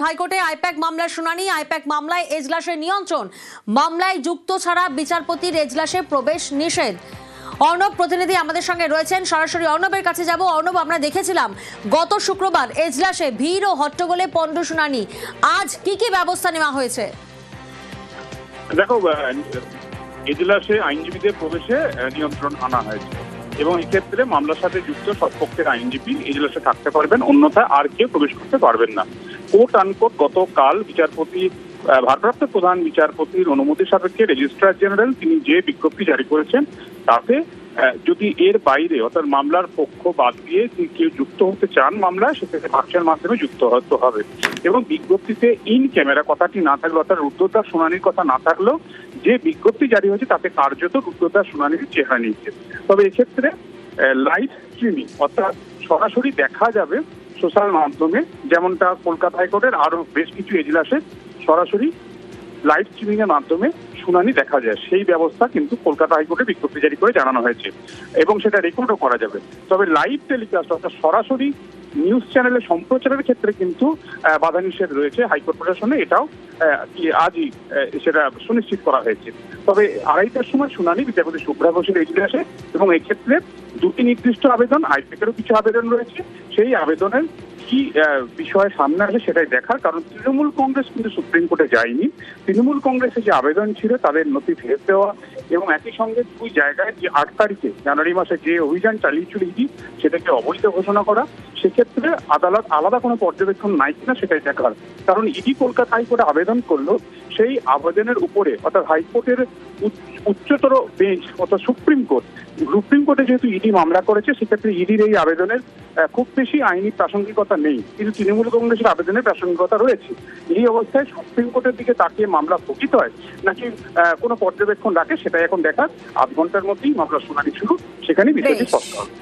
হাইকোর্টে আইপ্যাক মামলার শুনানি। আইপ্যাক মামলায় এজলাসের নিয়ন্ত্রণ, মামলায় যুক্ত ছাড়া বিচারপতির এজলাসে প্রবেশ নিষেধ। অর্ণব প্রতিনিধি আমাদের সঙ্গে রয়েছেন, সরাসরি অর্ণবের কাছে যাব। অর্ণব, আমরা দেখেছিলাম গত শুক্রবার এজলাসে ভিড় ও হট্টগোলে পণ্ড শুনানি। আজ কি কি ব্যবস্থা নেওয়া হয়েছে? দেখো, এজলাসে আইনজীবীদের প্রবেশে নিয়ন্ত্রণ আনা হয়েছে এবং এক্ষেত্রে মামলার সাথে যুক্ত সব পক্ষের আইনজীবী এজলাসে থাকতে পারবেন, অন্যথায় আর কেউ প্রবেশ করতে পারবেন না। কোর্ট আনকোর্ট গতকাল বিচারপতি ভারপ্রাপ্ত প্রধান বিচারপতির অনুমতি সাপেক্ষে রেজিস্ট্রার জেনারেল তিনি যে বিজ্ঞপ্তি জারি করেছেন তাতে যদি এর বাইরে অর্থাৎ মামলার পক্ষ বাদ দিয়ে কেউ যুক্ত হতে চান মামলায়, সেক্ষেত্রে ভার্চুয়াল মাধ্যমে যুক্ত হতে হবে এবং বিজ্ঞপ্তিতে ইন ক্যামেরা কথাটি না থাকলেও অর্থাৎ রুদ্ধদ্বার শুনানির কথা না থাকলেও যে বিজ্ঞপ্তি জারি হয়েছে তাতে কার্যত রুদ্ধদ্বার শুনানির চেহারা নিচ্ছে। তবে এক্ষেত্রে লাইভ স্ট্রিমিং অর্থাৎ সরাসরি দেখা যাবে সোশ্যাল মাধ্যমে, যেমনটা কলকাতা হাইকোর্টের আরো বেশ কিছু এজলাসে সরাসরি লাইভ স্ট্রিমিং এর মাধ্যমে শুনানি দেখা যায়, সেই ব্যবস্থা কিন্তু কলকাতা হাইকোর্টে বিজ্ঞপ্তি জারি করে জানানো হয়েছে এবং সেটা রেকর্ডও করা যাবে। তবে লাইভ টেলিকাস্ট অর্থাৎ সরাসরি নিউজ চ্যানেলে সম্প্রচারের ক্ষেত্রে কিন্তু বাধা নিষেধ রয়েছে হাইকোর্ট প্রশাসনে, এটাও আজই সেটা সুনিশ্চিত করা হয়েছে। তবে 2:30টার সময় শুনানি বিচারপতি শুভ্রা ঘোষের এজলাসে এবং এক্ষেত্রে দুটি নির্দিষ্ট আবেদন, আইপ্যাকেরও কিছু আবেদন রয়েছে। সেই আবেদনের কি বিষয় সামনে আসে সেটাই দেখার, কারণ তৃণমূল কংগ্রেস কিন্তু সুপ্রিম কোর্টে যায়নি। তৃণমূল কংগ্রেসের যে আবেদন ছিল তাদের নথি ফেরত দেওয়া এবং একই সঙ্গে দুই জায়গায় যে 8 তারিখে জানুয়ারি মাসে যে অভিযান চালিয়েছিল ইডি সেটাকে অবৈধ ঘোষণা করা, সেক্ষেত্রে আদালত আলাদা কোনো পর্যবেক্ষণ নাই কিনা সেটাই দেখার। কারণ ইডি কলকাতা হাইকোর্টে আবেদন করলো, সেই আবেদনের উপরে অর্থাৎ হাইকোর্টের উচ্চতর বেঞ্চ অর্থাৎ সুপ্রিম কোর্টে যেহেতু ইডি মামলা করেছে, সেক্ষেত্রে ইডির এই আবেদনের খুব বেশি আইনি প্রাসঙ্গিকতা নেই, কিন্তু তৃণমূল কংগ্রেসের আবেদনের প্রাসঙ্গিকতা রয়েছে। এই অবস্থায় সুপ্রিম কোর্টের দিকে তাকিয়ে মামলা স্থগিত হয় নাকি কোনো পর্যবেক্ষণ রাখে সেটাই এখন দেখার। 8 ঘন্টার মধ্যেই মামলা শুনানি শুরু, সেখানে বিষয়টি স্পষ্ট হবে।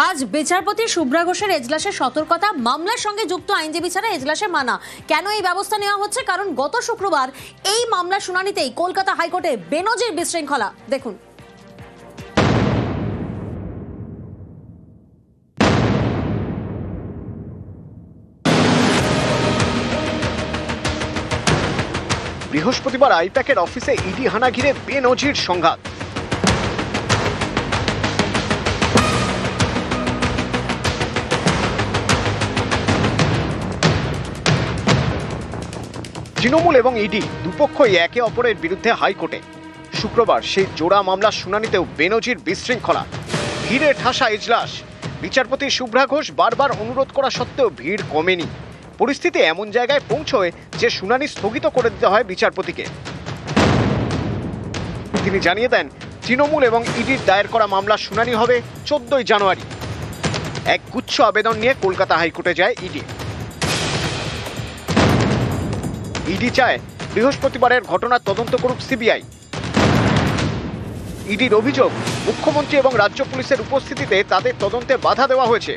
আজ বিচারপতি শুভ্রা ঘোষের এজলাসে সতর্কতা, মামলার সঙ্গে যুক্ত আইনজীবী ছাড়া এজলাসে মানা। কেন এই ব্যবস্থা নেওয়া হচ্ছে? কারণ গত শুক্রবার এই মামলার শুনানিতেই কলকাতা হাইকোর্টে বেনজির বিশৃঙ্খলা। দেখুন। বৃহস্পতিবার আইপ্যাকের অফিসে ইডি হানা ঘিরে বেনজির সংঘাত। তৃণমূল এবং ইডি দুপক্ষই একে অপরের বিরুদ্ধে হাইকোর্টে। শুক্রবার সেই জোড়া মামলার শুনানিতেও বেনজির বিশৃঙ্খলা, ভিড়ে ঠাসা এজলাস। বিচারপতি শুভ্রা ঘোষ বারবার অনুরোধ করা সত্ত্বেও ভিড় কমেনি। পরিস্থিতি এমন জায়গায় পৌঁছয় যে শুনানি স্থগিত করে দিতে হয় বিচারপতিকে। তিনি জানিয়ে দেন তৃণমূল এবং ইডির দায়ের করা মামলার শুনানি হবে 14 জানুয়ারি। এক গুচ্ছ আবেদন নিয়ে কলকাতা হাইকোর্টে যায় ইডি। ইডি চায় বৃহস্পতিবারের ঘটনার তদন্ত করুক সিবিআই। ইডির অভিযোগ, মুখ্যমন্ত্রী এবং রাজ্য পুলিশের উপস্থিতিতে তাদের তদন্তে বাধা দেওয়া হয়েছে।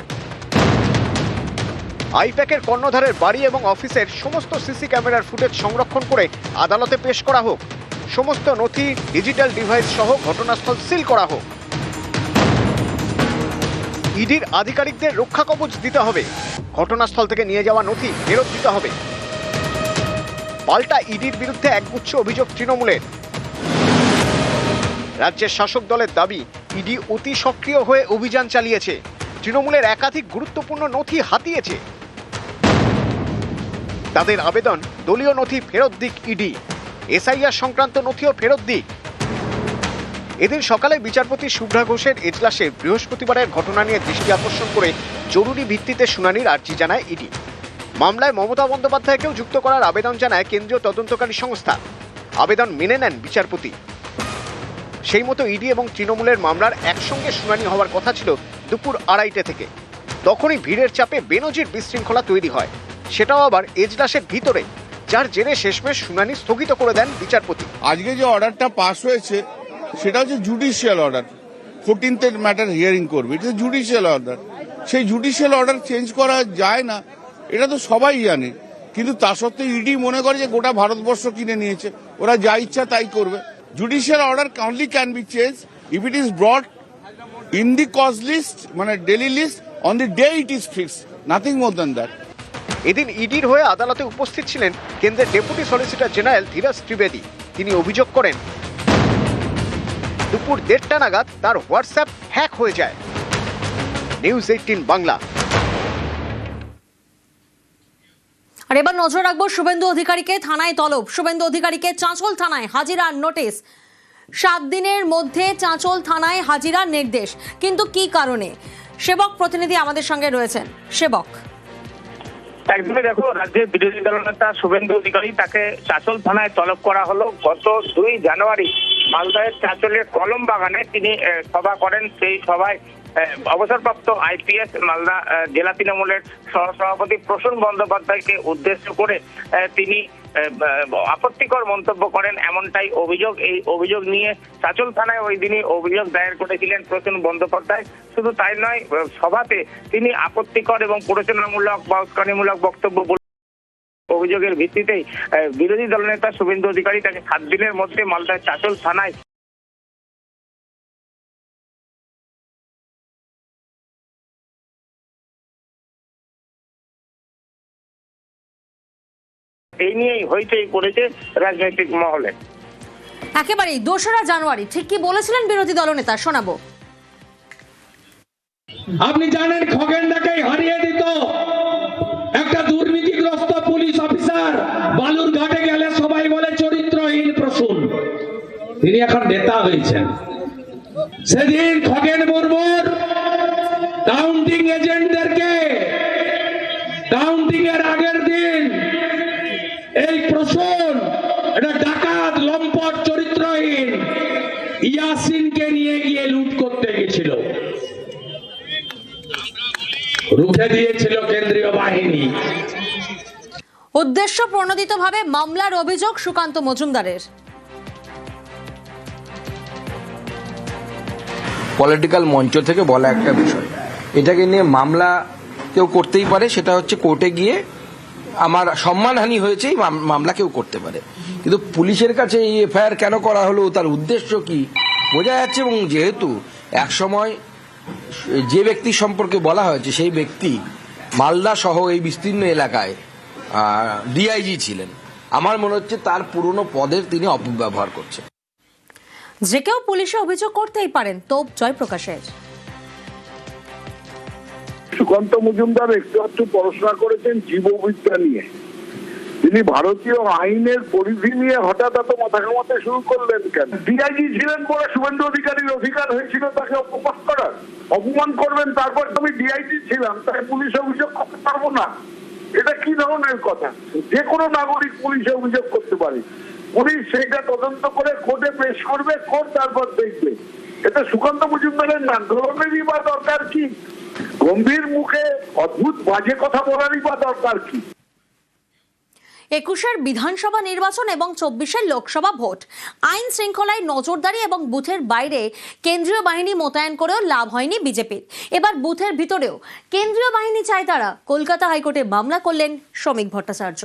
আইপ্যাকের কর্ণধারের বাড়ি এবং অফিসের সমস্ত সিসি ক্যামেরার ফুটেজ সংরক্ষণ করে আদালতে পেশ করা হোক। সমস্ত নথি, ডিজিটাল ডিভাইস সহ ঘটনাস্থল সিল করা হোক। ইডির আধিকারিকদের রক্ষা কবচ দিতে হবে। ঘটনাস্থল থেকে নিয়ে যাওয়া নথি ফেরত দিতে হবে। পাল্টা ইডির বিরুদ্ধে একগুচ্ছ অভিযোগ তৃণমূলের। রাজ্যের শাসক দলের দাবি, ইডি অতি সক্রিয় হয়ে অভিযান চালিয়েছে, তৃণমূলের একাধিক গুরুত্বপূর্ণ নথি হাতিয়েছে। তাদের আবেদন, দলীয় নথি ফেরত দিক ইডি, এসআইআর সংক্রান্ত নথিও ফেরত দিক। এদিন সকালে বিচারপতি শুভ্রা ঘোষের এজলাসে বৃহস্পতিবারের ঘটনা নিয়ে দৃষ্টি আকর্ষণ করে জরুরি ভিত্তিতে শুনানির আর্জি জানায় ইডি। মামলায় মমতা বন্দ্যোপাধ্যায়কেও যুক্ত করার আবেদন জানায় কেন্দ্রীয় তদন্তকারী সংস্থা। আবেদন মেনে নেন বিচারপতি। সেই মতো ইডি এবং তৃণমূলের মামলার একসঙ্গে শুনানি হওয়ার কথা ছিল দুপুর 2:30 থেকে। তখনই ভিড়ের চাপে বেনজির বিশৃঙ্খলা তৈরি হয়, সেটাও আবার এজলাসের ভিতরে, যার জেরে শেষমেশ শুনানি স্থগিত করে দেন বিচারপতি। আজকে যে অর্ডারটা পাস হয়েছে সেটা হচ্ছে judicial order. 14th matter hearing করবে, এটা জুডিশিয়াল অর্ডার। সেই জুডিশিয়াল অর্ডার চেঞ্জ করা যায় না, এটা তো সবাই জানে, কিন্তু তা সত্ত্বেও ইডি মনে করে যে গোটা ভারতবর্ষ কিনে নিয়েছে, ওরা যা ইচ্ছা তাই করবে। Judicial order only can be changed if it is brought in the cause list, মানে daily list, on the day it is fixed, nothing more than that. এদিন ইডির হয়ে আদালতে উপস্থিত ছিলেন কেন্দ্রের deputy solicitor general Dhiraj Trivedi. তিনি অভিযোগ করেন দুপুর 1:30 নাগাদ তার হোয়াটসঅ্যাপ হ্যাক হয়ে যায়। নিউজ 18 বাংলা। আর এবার নজর রাখবো শুভেন্দু অধিকারীকে থানায় তলব। শুভেন্দু অধিকারীকে চাঁচল থানায় হাজিরার নোটিশ। 7 দিনের মধ্যে চাঁচল থানায় হাজিরার নির্দেশ। কিন্তু কি কারণে? সেবক প্রতিনিধি আমাদের সঙ্গে রয়েছেন। সেবক, একদমই দেখো, রাজ্যের বিরোধী দলনেতা শুভেন্দু অধিকারী তাকে চাঁচল থানায় তলব করা হলো। গত 2 জানুয়ারি মালদাহের চাঁচলের কলম বাগানে তিনি সভা করেন। সেই সভায় অবসরপ্রাপ্ত আইপিএস মালদা জেলা তৃণমূলের সহসভাপতি প্রসূন বন্দ্যোপাধ্যায়কে উদ্দেশ্য করে তিনি আপত্তিকর মন্তব্য করেন, এমনটাই অভিযোগ। এই অভিযোগ নিয়ে চাঁচল থানায় ওই দিনই অভিযোগ দায়ের করেছিলেন প্রসূন বন্দ্যোপাধ্যায়। শুধু তাই নয়, সভাতে তিনি আপত্তিকর এবং প্ররোচনামূলক বা উস্কানিমূলক বক্তব্য অভিযোগের ভিত্তিতেই বিরোধী দলনেতা শুভেন্দু অধিকারী তাকে 7 দিনের মধ্যে মালদার চাঁচল থানায় এই নিয়েই হইচই পড়েছে রাজনৈতিক মহলে। একেবারেই 2রা জানুয়ারি ঠিক কি বলেছিলেন বিরোধী দলনেতা, শোনাবো। আপনি জানেন খগেনদাকে হারিয়ে দিত একটা দুর্নীতিগ্রস্ত পুলিশ অফিসার। বালুর ঘাটে গেলে সবাই বলে চরিত্রহীন প্রসূন। তিনি এখন নেতা হয়েছেন। সেদিন খগেন মুর্মুর কাউন্টিং এজেন্টদেরকে কাউন্টিং এর আগের দিন এই প্রসূন এটা ডাকাত লম্পট চরিত্রহীন ইয়াসিনকে নিয়ে গিয়ে লুট করতে গেছিল। রুখে দিয়েছিল কেন্দ্রীয় বাহিনী। উদ্দেশ্য প্রণোদিতভাবে মামলার অভিযোগ সুকান্ত মজুমদারের। পলিটিক্যাল মঞ্চ থেকে বলা একটা বিষয়, এটাকে নিয়ে মামলা কেউ করতেই পারে, সেটা হচ্ছে কোর্টে গিয়ে আমার সম্মানহানি হয়েছে এই মামলা কেউ করতে পারে, কিন্তু পুলিশের কাছে এই এফআইআর কেন করা হলো, তার উদ্দেশ্য কি বোঝা যাচ্ছে। এবং যেহেতু একসময় যে ব্যক্তি সম্পর্কে বলা হয়েছে সেই ব্যক্তি মালদা সহ এই বিস্তীর্ণ এলাকায় ডিআইজি ছিলেন, আমার মনে হচ্ছে তার পুরনো পদের তিনি অপব্যবহার করছেন। যে কেউ পুলিশে অভিযোগ করতেই পারেন, তোপ জয়প্রকাশের। সুকান্ত মজুমদার একটু পড়াশোনা করেছেন জীববিদ্যা নিয়ে। তিনি ভারতীয় আইনের পরিধি নিয়ে হঠাৎ এত মাথা ঘামাতে শুরু করলেন কেন? ডিআইজি ছিলেন বলে শুভেন্দু অধিকারীর অধিকার হয়েছিল তাকে অপমান করার। অপমান করবেন, তারপর আমি ডিআইজি ছিলাম তাই পুলিশ অভিযোগ করতে পারবো না? এটা কি ধরনের কথা? যে কোনো নাগরিক পুলিশে অভিযোগ করতে পারে। পুলিশ সেটা তদন্ত করে কোর্টে পেশ করবে, কোর্ট তারপর দেখবে। এটা সুকান্ত মজুমদারের না গ্রহণেরই বা দরকার কি? গম্ভীর মুখে অদ্ভুত বাজে কথা বলারই বা দরকার কি? 21-এর বিধানসভা নির্বাচন এবং 24-এর লোকসভা ভোট, আইন শৃঙ্খলায় নজরদারি এবং বুথের বাইরে কেন্দ্রীয় বাহিনী মোতায়েন করেও লাভ হয়নি বিজেপির। এবার বুথের ভিতরেও কেন্দ্রীয় বাহিনী চায় তারা। কলকাতা হাইকোর্টে মামলা করলেন শ্রমিক ভট্টাচার্য।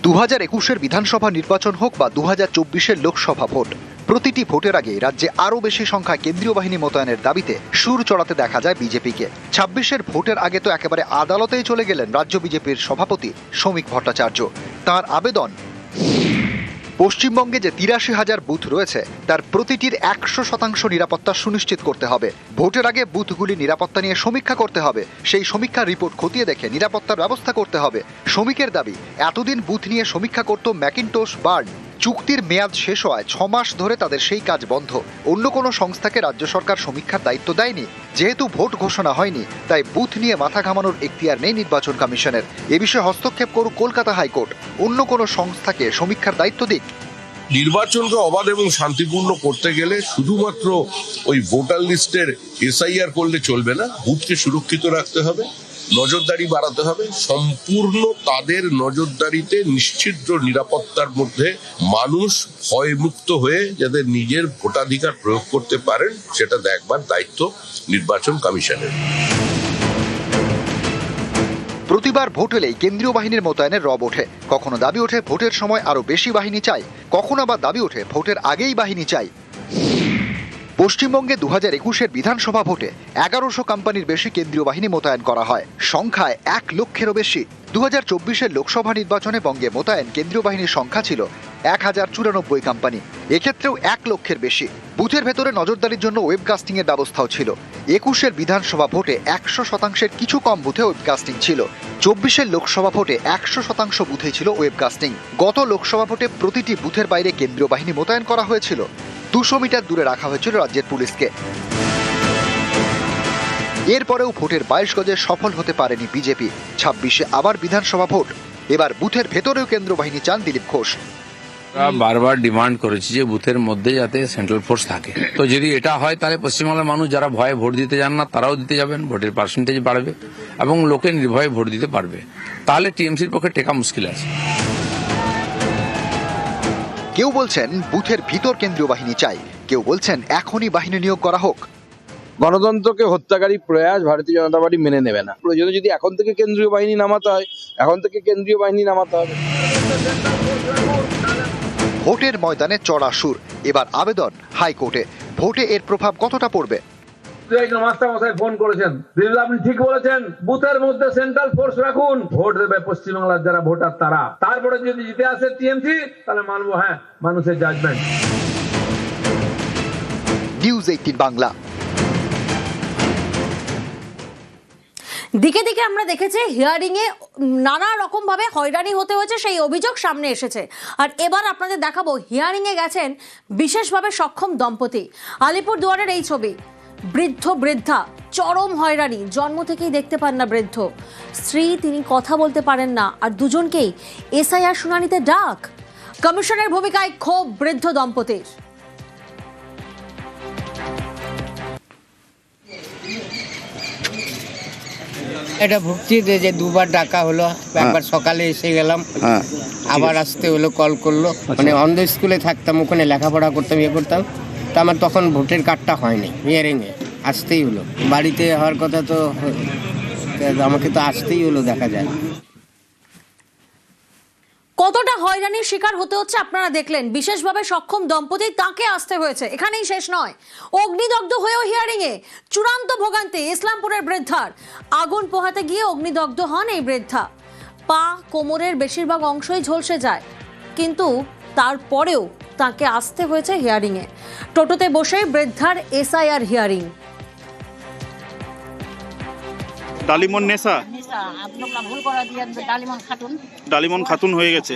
দু 2021-এর বিধানসভা নির্বাচন হোক বা 2024-এর লোকসভা ভোট, প্রতিটি ভোটের আগে রাজ্যে আরও বেশি সংখ্যায় কেন্দ্রীয় বাহিনী মোতায়েনের দাবিতে সুর চড়াতে দেখা যায় বিজেপিকে। 26-এর ভোটের আগে তো একেবারে আদালতেই চলে গেলেন রাজ্য বিজেপির সভাপতি শ্রমিক ভট্টাচার্য। তার আবেদন, পশ্চিমবঙ্গে যে 83,000 বুথ রয়েছে তার প্রতিটির 100% নিরাপত্তা সুনিশ্চিত করতে হবে। ভোটের আগে বুথগুলি নিরাপত্তা নিয়ে সমীক্ষা করতে হবে। সেই সমীক্ষার রিপোর্ট খতিয়ে দেখে নিরাপত্তার ব্যবস্থা করতে হবে। শ্রমিকের দাবি, এতদিন বুথ নিয়ে সমীক্ষা করত ম্যাকিনটোশ বার্ন। চুক্তির মেয়াদ শেষ হওয়ায় 6 মাস ধরে তাদের সেই কাজ বন্ধ। অন্য কোনো সংস্থাকে রাজ্য সরকার সমীক্ষার দায়িত্ব দেয়নি। যেহেতু ভোট ঘোষণা হয়নি তাই বুথ নিয়ে মাথা ঘামানোর এখতিয়ার নেই নির্বাচন কমিশনের। এ বিষয়ে হস্তক্ষেপ করুক কলকাতা হাইকোর্ট, অন্য কোনো সংস্থাকে সমীক্ষার দায়িত্ব দিক। নির্বাচনকে অবাধ এবং শান্তিপূর্ণ করতে গেলে শুধুমাত্র ওই ভোটার লিস্টের এসআইআর করলে চলবে না, বুথকে সুরক্ষিত রাখতে হবে, নজরদারি বাড়াতে হবে। সম্পূর্ণ তাদের নজরদারিতে নিশ্চিদ্র নিরাপত্তার মধ্যে মানুষ ভয়মুক্ত হয়ে যাতে নিজের ভোটাধিকার প্রয়োগ করতে পারেন সেটা দেখবার দায়িত্ব নির্বাচন কমিশনের। প্রতিবার ভোট এলেই কেন্দ্রীয় বাহিনীর মোতায়েনের রব ওঠে। কখনো দাবি ওঠে ভোটের সময় আরো বেশি বাহিনী চাই, কখনো আবার দাবি ওঠে ভোটের আগেই বাহিনী চাই। পশ্চিমবঙ্গে 2021-এর বিধানসভা ভোটে 1100 কোম্পানির বেশি কেন্দ্রীয় বাহিনী মোতায়েন করা হয়, সংখ্যায় 1 লক্ষেরও বেশি। 2024-এর লোকসভা নির্বাচনে বঙ্গে মোতায়েন কেন্দ্রীয় বাহিনীর সংখ্যা ছিল 1094 কোম্পানি, এক্ষেত্রেও 1 লক্ষের বেশি। বুথের ভেতরে নজরদারির জন্য ওয়েবকাস্টিং এর ব্যবস্থাও ছিল। 21-এর বিধানসভা ভোটে 100%-এর কিছু কম বুথে ওয়েবকাস্টিং ছিল। 24-এর লোকসভা ভোটে 100% বুথে ছিল ওয়েবকাস্টিং। গত লোকসভা ভোটে প্রতিটি বুথের বাইরে কেন্দ্রীয় বাহিনী মোতায়েন করা হয়েছিল, 200 মিটার দূরে রাখা হয়েছিল রাজ্যের পুলিশকে। এরপরেও ভোটের 22 গজে সফল হতে পারেনি বিজেপি। 26-এ আবার বিধানসভা ভোট, এবার বুথের ভেতরেও কেন্দ্র বাহিনী চান দিলীপ ঘোষ। বারবার ডিমান্ড করেছি যে বুথের মধ্যে যাতে সেন্ট্রাল ফোর্স থাকে। তো যদি এটা হয় তাহলে পশ্চিমবাংলার মানুষ যারা ভয়ে ভোট দিতে যান না তারাও দিতে যাবেন, ভোটের পার্সেন্টেজ বাড়বে এবং লোকে নির্ভয়ে ভোট দিতে পারবে। তাহলে টিএমসির পক্ষে টেকা মুশকিল আছে। কেউ বলছেন বুথের ভিতর কেন্দ্রীয় বাহিনী চাই, কেউ বলছেন এখনই বাহিনী নিয়োগ করা হোক। গণতন্ত্রকে হত্যাকারী প্রয়াস ভারতীয় জনতা পার্টি মেনে নেবে না। প্রয়োজনে যদি এখন থেকে কেন্দ্রীয় বাহিনী নামাতে হয়, এখন থেকে কেন্দ্রীয় বাহিনী নামাতে হবে। ভোটের ময়দানে চড়া সুর, এবার আবেদন হাইকোর্টে। ভোটে এর প্রভাব কতটা পড়বে? মাস্টারমশাই ফোন করেছেন, আপনি ঠিক বলেছেন, বুথের মধ্যে সেন্ট্রাল ফোর্স রাখুন, ভোট দেবে পশ্চিমবাংলার যারা ভোটার তারা। তারপরে যদি জিতে আসে টিএমসি তাহলে মানবো, হ্যাঁ, মানুষের জাজমেন্ট। নিউজ 18 বাংলা। দিকে দিকে আমরা দেখেছি হিয়ারিং এ নানা রকম ভাবে হয়রানি হতে হয়েছে, সেই অভিযোগ সামনে এসেছে। আর এবার আপনাদের দেখাবো হিয়ারিং এ গেছেন বিশেষভাবে সক্ষম দম্পতি। আলিপুরদুয়ারের এই ছবি, বৃদ্ধ বৃদ্ধা, চরম হয়রানি, জন্ম থেকেই দেখতে পান না বৃদ্ধ স্ত্রী, তিনি কথা বলতে পারেন না, আর দুজনকেই এসআইআর শুনানিতে ডাক। কমিশনের ভূমিকায় ক্ষোভ বৃদ্ধ দম্পতির। এটা ভুগছি যে দুবার ডাকা হলো, একবার সকালে এসে গেলাম, আবার আসতে হলো, কল করলো। মানে অন্ধ স্কুলে থাকতাম, ওখানে লেখাপড়া করতাম, ইয়ে করতাম, তো আমার তখন ভোটের কার্ডটা হয়নি, হিয়ারিংয়ে আসতেই হলো। বাড়িতে হওয়ার কথা তো, আমাকে তো আসতেই হলো, দেখা যায়। কতটা হয়রানির শিকার হতে হচ্ছে আপনারা দেখলেন। বিশেষভাবে সক্ষম দম্পতি, তাকে আসতে হয়েছে। এখানেই শেষ নয়, অগ্নিদগ্ধ হয়েও হিয়ারিং এ চূড়ান্ত ভোগান্তি ইসলামপুরের বৃদ্ধার। আগুন পোহাতে গিয়ে অগ্নিদগ্ধ হন এই বৃদ্ধা। পা, কোমরের বেশিরভাগ অংশই ঝলসে যায়, কিন্তু তারপরেও তাকে আসতে হয়েছে হিয়ারিং এ। টোটোতে বসে বৃদ্ধার এসআইআর হিয়ারিং। ডালিমন নেশা, ডালিমন খাতুন হয়ে গেছে।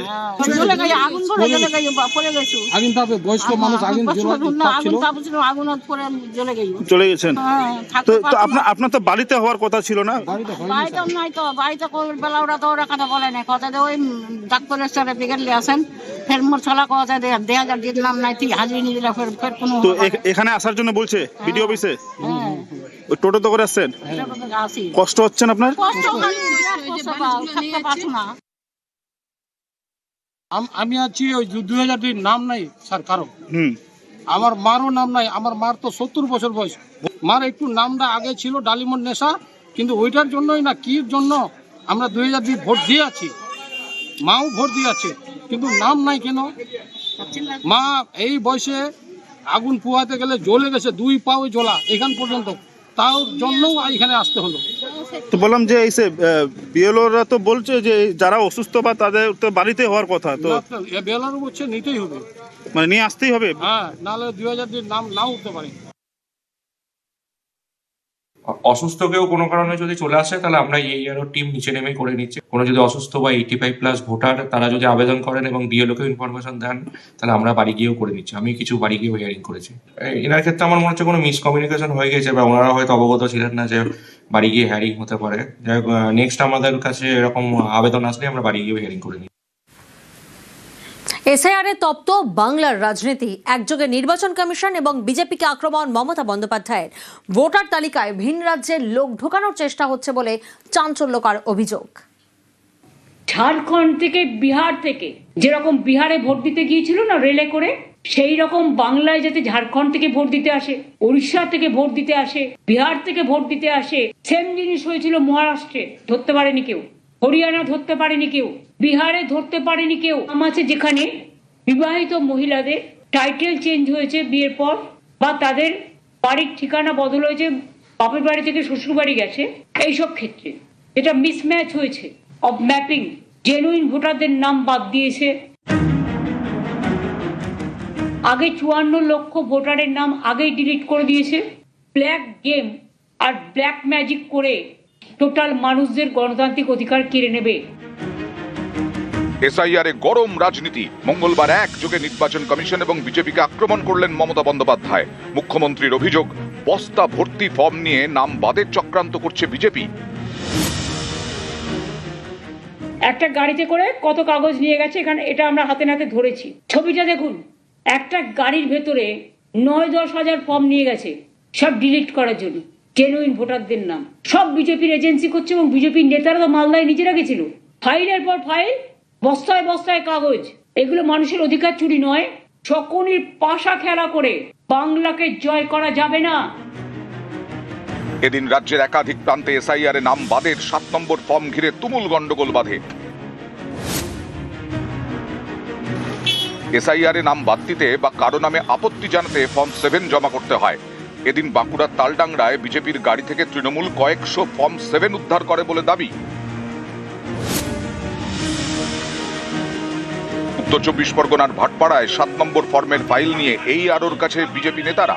চলে গেছেন। তো আপনার তো বাড়িতে হওয়ার কথা ছিল না? বাড়িতে বেলা ওরা তো ওরা কথা বলে না, কথা ওই ডাক্তারের সাথে বিকেলে আসেন, ফের মোর ছলা কথা দেয়া দিলাম নাই, ঠিক হাজির নিয়ে দিলাম। ফের কোনো তো এখানে আসার জন্য বলছে বিডিও অফিসে? টোটো তো করে আসছেন, কষ্ট হচ্ছে না আপনার? আমি আছি ওই 2002 নাম নাই স্যার কারো, আমার মারও নাম নাই। আমার মার তো 70 বছর বয়স, মার একটু নামটা আগে ছিল ডালিমন নেশা, কিন্তু ওইটার জন্যই না কি জন্য আমরা 2002 ভোট দিয়ে আছি, মাও ভোট দিয়ে আছে, কিন্তু নাম নাই কেন? মা এই বয়সে আগুন পোহাতে গেলে জ্বলে গেছে, 2 পাও জ্বলা এখান পর্যন্ত, তার জন্য এখানে আসতে হলো। তো বললাম যে এই বিএলওরা তো বলছে যে যারা অসুস্থ বা তাদের তো বাড়িতে হওয়ার কথা, তো বিএলওর বলছে নিতেই হবে, মানে নিয়ে আসতেই হবে। হ্যাঁ, নাহলে 2002 নাম নাও উঠতে পারে। অসুস্থ কেউ কোনো কারণে যদি চলে আসে তাহলে আমরা এইআরও টিম নিচে নেমে করে নিচ্ছি। কোনো যদি অসুস্থ বা 85+ ভোটার তারা যদি আবেদন করেন এবং বিএলওকেও ইনফরমেশন দেন তাহলে আমরা বাড়ি গিয়েও করে নিচ্ছি। আমি কিছু বাড়ি গিয়েও হিয়ারিং করেছি। এনার ক্ষেত্রে আমার মনে হচ্ছে কোনো মিসকমিউনিকেশন হয়ে গেছে বা ওনারা হয়তো অবগত ছিলেন না যে বাড়ি গিয়ে হিয়ারিং হতে পারে। যাই হোক, নেক্সট আমাদের কাছে এরকম আবেদন আসলে আমরা বাড়ি গিয়েও হিয়ারিং করে নিই। এসআইআরে তপ্ত বাংলার রাজনীতি, একযোগে নির্বাচন কমিশন এবং বিজেপিকে আক্রমণ মমতা বন্দ্যোপাধ্যায়ের। ভোটার তালিকায় ভিন রাজ্যের লোক ঢোকানোর চেষ্টা হচ্ছে বলে চাঞ্চল্যকর অভিযোগ। ঝাড়খণ্ড থেকে, বিহার থেকে, যেরকম বিহারে ভোট দিতে গিয়েছিল না রেলে করে, সেই রকম বাংলায় যাতে ঝাড়খণ্ড থেকে ভোট দিতে আসে, উড়িষ্যা থেকে ভোট দিতে আসে, বিহার থেকে ভোট দিতে আসে। সেম জিনিস হয়েছিল মহারাষ্ট্রে, ধরতে পারেনি কেউ। হরিয়ানা ধরতে পারেনি কেউ, বিহারে ধরতে পারেনি কেউ। আছে যেখানে বিবাহিত মহিলাদের টাইটেল চেঞ্জ হয়েছে বিয়ের পর, বা তাদের বাড়ির ঠিকানা বদল হয়েছে, বাপের বাড়ি থেকে শ্বশুর বাড়ি গেছে, এইসব ক্ষেত্রে এটা মিসম্যাচ হয়েছে অফ ম্যাপিং, জেনুইন ভোটারদের নাম বাদ দিয়েছে। আগে 54 লক্ষ ভোটারের নাম আগেই ডিলিট করে দিয়েছে। ব্ল্যাক গেম আর ব্ল্যাক ম্যাজিক করে টোটাল মানুষদের গণতান্ত্রিক অধিকার কেড়ে নেবে। এসআইআরে গরম রাজনীতি। মঙ্গলবার একযোগে নির্বাচন কমিশন এবং বিজেপিকে আক্রমণ করলেন মমতা বন্দ্যোপাধ্যায়। মুখ্যমন্ত্রীর অভিযোগ, বস্তা ভর্তি ফর্ম নিয়ে নাম বাদের চক্রান্ত করছে বিজেপি। একটা গাড়িতে করে কত কাগজ নিয়ে গেছে এখানে, এটা আমরা হাতে নাতে ধরেছি। ছবিটা দেখুন, একটা গাড়ির ভেতরে 9-10 হাজার ফর্ম নিয়ে গেছে, সব ডিলিট করার জন্য জেনুইন ভোটারদের নাম। সব বিজেপির এজেন্সি করছে এবং বিজেপির নেতারা তো মালদায় নিজেরা গেছিল। ফাইলের পর ফাইল, বস্তায় বস্তায় কাগজ। এগুলো মানুষের অধিকার চুরি নয়, শকুনির পাশা খেলা করে বাংলাকে জয় করা যাবে না। এদিন রাজ্যের একাধিক প্রান্তে এসআইআরে নাম বাদের 7 নম্বর ফর্ম ঘিরে তুমুল গন্ডগোল বাধে। এসআইআরে নাম বাদ দিতে বা কারো নামে আপত্তি জানাতে ফর্ম 7 জমা করতে হয়। এদিন বাঁকুড়ার তালডাংরায় বিজেপির গাড়ি থেকে তৃণমূল কয়েকশো ফর্ম 7 উদ্ধার করে বলে দাবি। উত্তর 24 পরগনার ভাটপাড়ায় 7 নম্বর ফর্মের ফাইল নিয়ে এই আরোর কাছে বিজেপি নেতারা।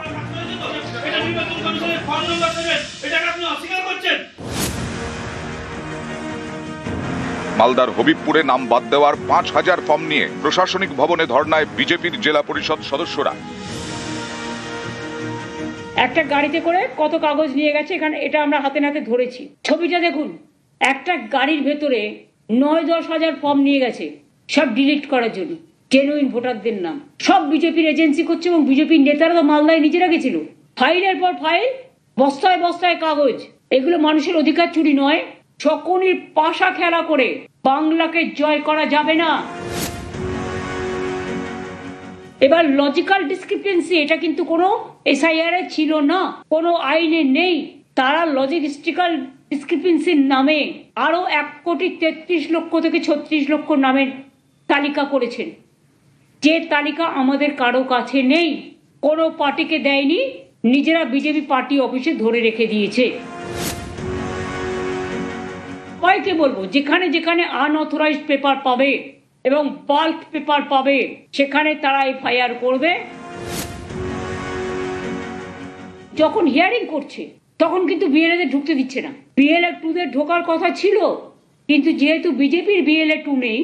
মালদার হবিবপুরে নাম বাদ দেওয়ার 5000 ফর্ম নিয়ে প্রশাসনিক ভবনে ধর্নায় বিজেপির জেলা পরিষদ সদস্যরা। একটা গাড়িতে করে কত কাগজ নিয়ে গেছে এখানে, এটা আমরা হাতে নাতে ধরেছি। ছবিটা দেখুন, একটা গাড়ির ভেতরে 9-10 হাজার ফর্ম নিয়ে গেছে, সব ডিলিট করার জন্য জেনুইন ভোটারদের নাম। সব বিজেপির এজেন্সি করছে এবং বিজেপির নেতারা তো মালদায় নিজেরা গেছিল। ফাইলের পর ফাইল, বস্তায় বস্তায় কাগজ। এগুলো মানুষের অধিকার চুরি নয়, শকুনির পাশা খেলা করে বাংলাকে জয় করা যাবে না। এবার লজিক্যাল ডিসক্রিপেন্সি, এটা কিন্তু কোনো এসআইআর ছিল না, কোনো আইনে নেই। তারা লজিস্টিক্যাল ডিসক্রিপেন্সির নামে আরো 1,33 লক্ষ থেকে 36 লক্ষ নামের তালিকা করেছেন, যে তালিকা আমাদের কারো কাছে নেই, কোনো পার্টিকে দেয়নি, নিজেরা বিজেপি পার্টি অফিসে ধরে রেখে দিয়েছে। সবাইকে বলবো, যেখানে যেখানে আনঅথরাইজড পেপার পাবে এবং বাল্ক পেপার পাবে সেখানে তারা এফআইআর করবে। যখন হিয়ারিং করছে তখন কিন্তু বিএলএ ঢুকতে দিচ্ছে না। বিএলএ 2 ঢোকার কথা ছিল, কিন্তু যেহেতু বিজেপির বিএলএ 2 নেই,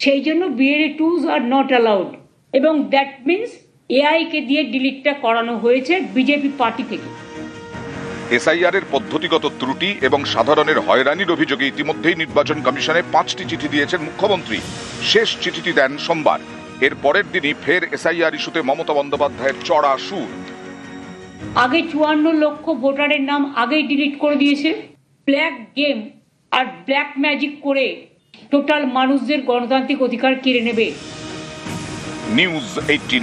সেই জন্য BLA 2s are not allowed, এবং দ্যাট মিনস এআই কে দিয়ে ডিলিটটা করানো হয়েছে বিজেপি পার্টি থেকে। এসআইআর এর পদ্ধতিগত ত্রুটি এবং সাধারণের হয়রানির অভিযোগে ইতিমধ্যেই নির্বাচন কমিশনে 5টি চিঠি দিয়েছেন মুখ্যমন্ত্রী। শেষ চিঠিটি দেন সোমবার। এর পরের দিনই ফের এসআইআর ইস্যুতে মমতা বন্দ্যোপাধ্যায়ের চড়া সুর। আগে 54 লক্ষ ভোটারের নাম আগেই ডিলিট করে দিয়েছে। ব্ল্যাক গেম আর ব্ল্যাক ম্যাজিক করে টোটাল মানুষদের গণতান্ত্রিক অধিকার কেড়ে নেবে। নিউজ 18।